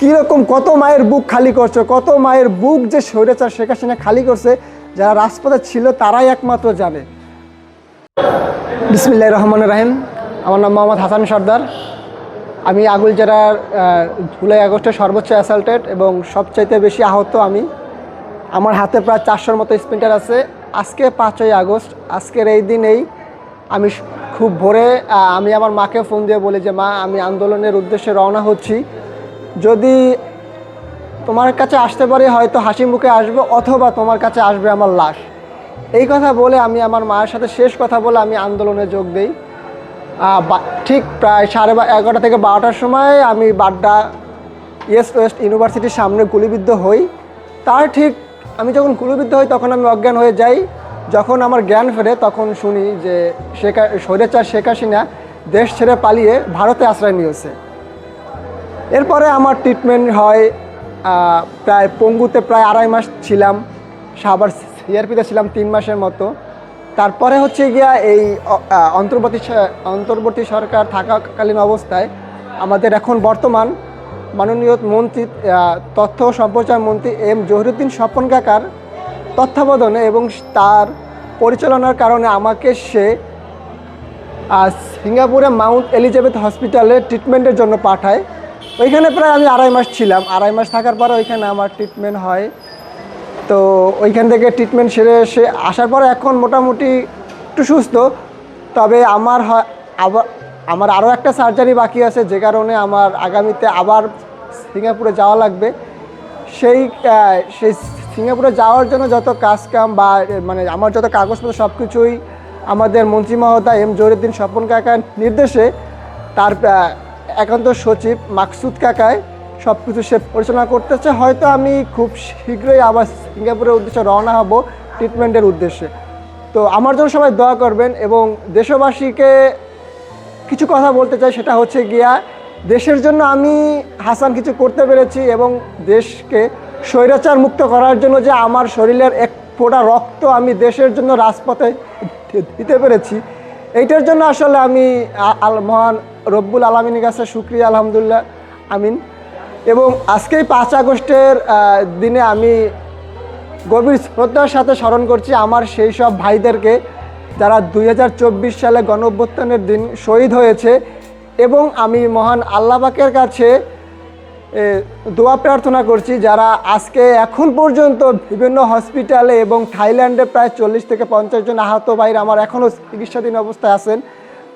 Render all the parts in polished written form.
কীরকম কত মায়ের বুক খালি করছে, কত মায়ের বুক যে স্বৈরাচার শেখ হাসিনা খালি করছে, যারা রাজপথে ছিল তারাই একমাত্র জানে। বিসমিল্লাহির রহমানির রহিম। আমার নাম মোহাম্মদ হাসান সর্দার। আমি আগুল জেলার জুলাই আগস্টের সর্বোচ্চ অ্যাসাল্টেড এবং সবচাইতে বেশি আহত আমি। আমার হাতে প্রায় 400-র মতো স্প্লিন্টার আছে। আজকে 5ই আগস্ট, আজকের এই দিনেই আমি খুব ভোরে আমি আমার মাকে ফোন দিয়ে বলি যে মা, আমি আন্দোলনের উদ্দেশ্যে রওনা হচ্ছি, যদি তোমার কাছে আসতে পারি হয়তো হাসি মুখে আসবো, অথবা তোমার কাছে আসবে আমার লাশ। এই কথা বলে আমি আমার মায়ের সাথে শেষ কথা বলে আমি আন্দোলনে যোগ দিই। ঠিক প্রায় 11:30 থেকে 12টার সময় আমি বাড্ডা ইস্ট ওয়েস্ট ইউনিভার্সিটির সামনে গুলিবিদ্ধ হই। তার ঠিক আমি যখন গুলিবিদ্ধ হই তখন আমি অজ্ঞান হয়ে যাই। যখন আমার জ্ঞান ফেরে তখন শুনি যে স্বৈরাচার শেখ হাসিনা দেশ ছেড়ে পালিয়ে ভারতে আশ্রয় নিয়েছে। এরপরে আমার ট্রিটমেন্ট হয়, প্রায় পঙ্গুতে প্রায় 2.5 মাস ছিলাম, আবার সিআরপিতে ছিলাম 3 মাসের মতো। তারপরে হচ্ছে গিয়া এই অন্তর্বর্তী সরকার থাকাকালীন অবস্থায় আমাদের এখন বর্তমান মাননীয় মন্ত্রী, তথ্য ও সম্প্রচার মন্ত্রী এম জহিরুদ্দিন স্বপন কাকার তত্ত্বাবধানে এবং তার পরিচালনার কারণে আমাকে সে সিঙ্গাপুরে মাউন্ট এলিজাবেথ হসপিটালে ট্রিটমেন্টের জন্য পাঠায়। ওইখানে প্রায় আমি 2.5 মাস ছিলাম। 2.5 মাস থাকার পরে ওইখানে আমার ট্রিটমেন্ট হয়। তো ওইখান থেকে ট্রিটমেন্ট সেরে এসে আসার পরে এখন মোটামুটি একটু সুস্থ। তবে আমার আরও একটা সার্জারি বাকি আছে, যে কারণে আমার আগামীতে আবার সিঙ্গাপুরে যাওয়া লাগবে। সেই সিঙ্গাপুরে যাওয়ার জন্য যত কাজকাম বা মানে আমার যত কাগজপত্র সব কিছুই আমাদের মন্ত্রী মহোদয় এম জহিরুদ্দিন স্বপন কাকার নির্দেশে তার একান্ত সচিব মাকসুদ কাকায় সব কিছু সে পরিচালনা করতেছে। হয়তো আমি খুব শীঘ্রই আবার সিঙ্গাপুরের উদ্দেশ্যে রওনা হব ট্রিটমেন্টের উদ্দেশ্যে। তো আমার জন্য সবাই দোয়া করবেন এবং দেশবাসীকে কিছু কথা বলতে চাই, সেটা হচ্ছে গিয়া দেশের জন্য আমি হাসান কিছু করতে পেরেছি এবং দেশকে স্বৈরাচার মুক্ত করার জন্য যে আমার শরীরের এক ফোঁটা রক্ত আমি দেশের জন্য রাজপথে দিতে পেরেছি, এইটার জন্য আসলে আমি মহান রব্বুল আলামিনের কাছে শুকরিয়া, আলহামদুলিল্লাহ, আমিন। এবং আজকেই 5 আগস্টের দিনে আমি গভীর শ্রদ্ধার সাথে স্মরণ করছি আমার সেই সব ভাইদেরকে যারা 2024 সালে গণঅভ্যুত্থানের দিন শহীদ হয়েছে। এবং আমি মহান আল্লাহ পাকের কাছে দোয়া প্রার্থনা করছি যারা আজকে এখন পর্যন্ত বিভিন্ন হসপিটালে এবং থাইল্যান্ডে প্রায় 40 থেকে 50 জন আহত ভাইরা আমার এখনও চিকিৎসাধীন অবস্থায় আছেন,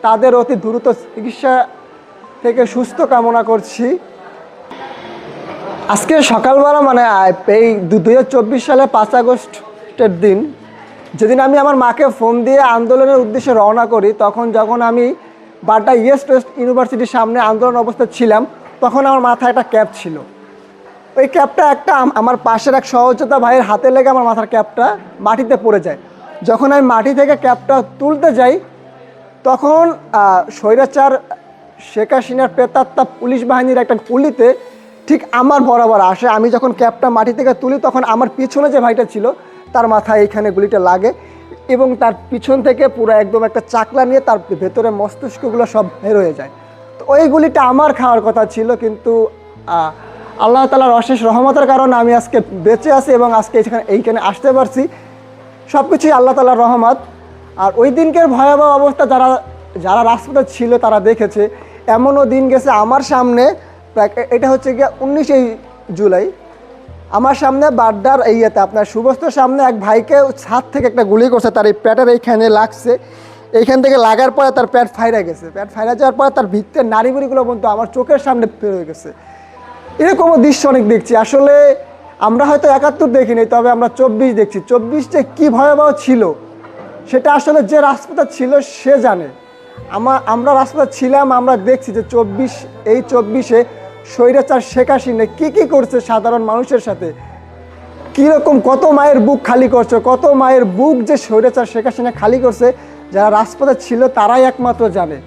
তাদের অতি দ্রুত চিকিৎসা থেকে সুস্থ কামনা করছি। আজকে সকালবেলা মানে এই 2024 সালে 5 আগস্টের দিন, যেদিন আমি আমার মাকে ফোন দিয়ে আন্দোলনের উদ্দেশ্যে রওনা করি, যখন আমি বাড্ডা ইস্ট ওয়েস্ট ইউনিভার্সিটির সামনে আন্দোলন অবস্থায় ছিলাম, তখন আমার মাথায় একটা ক্যাপ ছিল। ওই ক্যাপটা আমার পাশের এক সহযোদ্ধা ভাইয়ের হাতে লেগে আমার মাথার ক্যাপটা মাটিতে পড়ে যায়। যখন আমি মাটি থেকে ক্যাপটা তুলতে যাই তখন স্বৈরাচার শেখ হাসিনার প্রেতাত্মা পুলিশ বাহিনীর একটা গুলিতে ঠিক আমার বরাবর আসে। আমি যখন ক্যাপটা মাটি থেকে তুলি তখন আমার পিছনে যে ভাইটা ছিল তার মাথায় এইখানে গুলিটা লাগে এবং তার পিছন থেকে পুরো একদম একটা চাকলা নিয়ে তার ভেতরে মস্তিষ্কগুলো সব বের হয়ে যায়। তো ওই গুলিটা আমার খাওয়ার কথা ছিল, কিন্তু আল্লাহ তাআলার অশেষ রহমতের কারণে আমি আজকে বেঁচে আছি এবং আজকে এইখানে আসতে পারছি। সব কিছুই আল্লাহ তাআলার রহমত। আর ওই দিনকের ভয়াবহ অবস্থা যারা রাজপথে ছিল তারা দেখেছে। এমনও দিন গেছে আমার সামনে, এটা হচ্ছে গিয়ে 19 জুলাই, আমার সামনে বাড্ডার আপনার সুবস্ত্রর সামনে এক ভাইকে ছাদ থেকে একটা গুলি করছে, তার এই প্যাটের এইখানে লাগছে। এইখান থেকে লাগার পরে তার প্যাট ফাইরা গেছে। প্যাট ফাইরা যাওয়ার পরে তার ভিতরে নাড়িগুড়িগুলো পর্যন্ত আমার চোখের সামনে বের হয়ে গেছে। এরকমও দৃশ্য অনেক দেখছি। আসলে আমরা হয়তো 71 দেখিনি, তবে আমরা 24 দেখছি। 24 কী ভয়াবহ ছিল সেটা আসলে যে রাজপথে ছিল সে জানে। আমরা রাজপথে ছিলাম, আমরা দেখছি যে 24-এ স্বৈরাচার শেখ হাসিনা কী করছে সাধারণ মানুষের সাথে, কীরকম কত মায়ের বুক খালি করছে, কত মায়ের বুক যে স্বৈরাচার শেখ হাসিনা খালি করছে, যারা রাজপথে ছিল তারাই একমাত্র জানে।